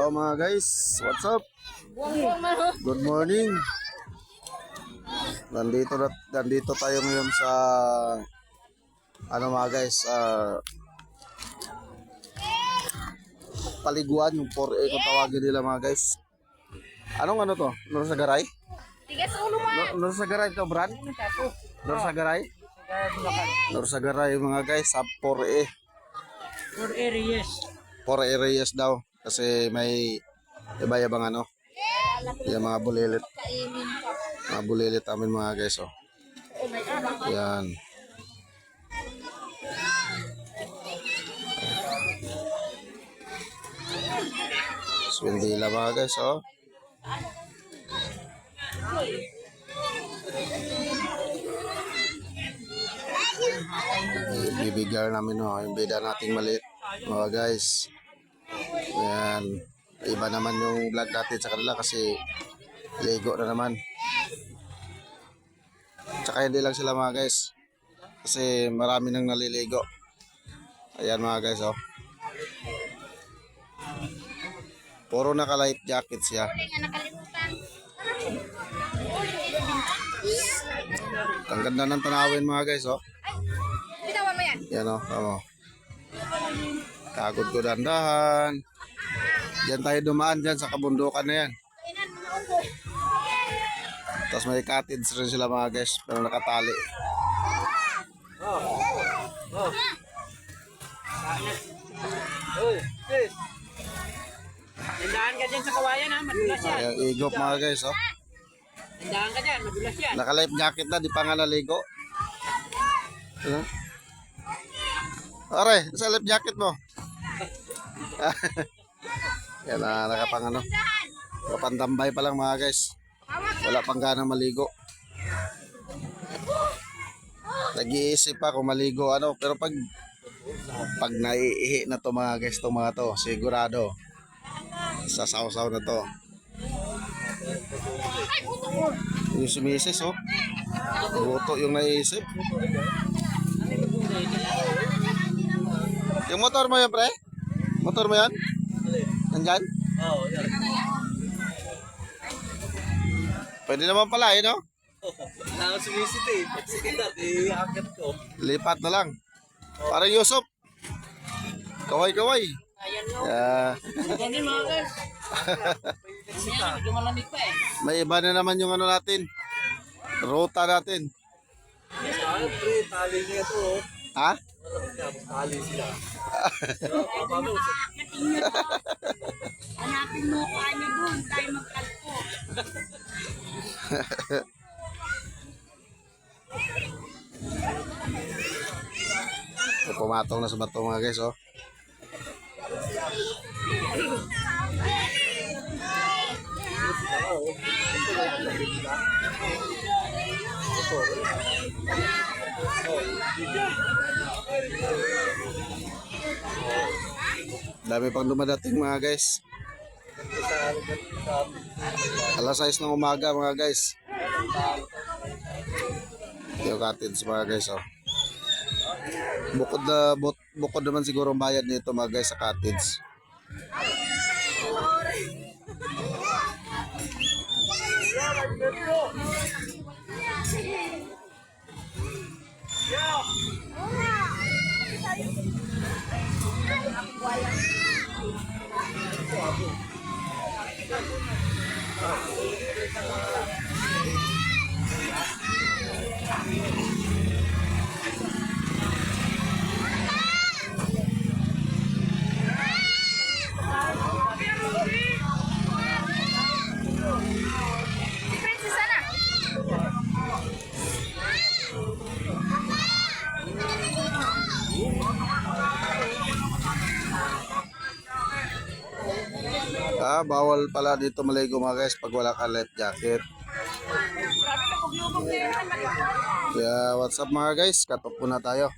Hello mga guys, what's up? Good morning. Nandito tayo ngayon sa mga guys, paliguan yung 4A kung tawagin nila mga guys. Anong to? Norsagaray? Tigas ulo mo. Norsagaray to, Brad? Norsagaray? Norsagaray mga guys, sa 4A. 4 areas. 4 areas daw kasi may iba-ibang yung mga bulilit. Mga bulilit amin mga guys, oh. Yan. Swindila mga guys, oh. Bibigyan namin, oh, yung bida nating maliit mga guys. Yan. Iba naman yung vlog natin sa kanila kasi ligo na naman. Tsaka hindi lang sila mga guys kasi marami nang naliligo. Ayan mga guys, oh. Puro naka-life jacket siya. Ang ganda ng tanawin mga guys, oh. Bitawan mo yan. Yan, oh. Oh. Kagod ko dandahan. Diyan tayo dumaan dyan sa kabundukan na yan. Tapos may cottage rin sila mga guys, pero nakatali. Tandaan ka dyan sa kawayan ha, madulas yan. Ayan, igop mga guys, oh. Tandaan ka dyan, madulas yan. Naka-life jacket na, di pa nga naligo. Aray, sa life jacket mo. Yan na, nakapandambay pa lang mga guys. Wala pang ganang maligo. Nag-iisip pa kung maligo pero pag naiihi na to mga guys, sigurado sasaw-saw na to. Yung sumisis, oh. Buto yung naiisip. Yung motor mo yan, pre? Motor mo yan? Nandyan? Oo, yan. Pwede naman pala, no? Naka sumisit eh. Sige natin, i-hacket ko. Lipat na lang. Parang Yusuf. Kaway-kaway. Ayan no. Yeah. Ganyan mga guys. Medyo malamig pa eh. May iba na naman yung natin. Ruta natin. Pre, tali niya ito. Ha? Tali sila. Hanapin mo ko niya doon. Tayo magkalpo. Pumatong na sa bato mga guys, oh. Dami pang dumadating mga guys. Alas 6 ng umaga mga guys. Yung cottage mga guys, oh. Bukod naman siguro ang bayad nito mga guys sa cottage. Prinsesa na. Bawal pala dito maligo mga guys pag wala ka life jacket. Kaya what's up mga guys, cut off muna tayo.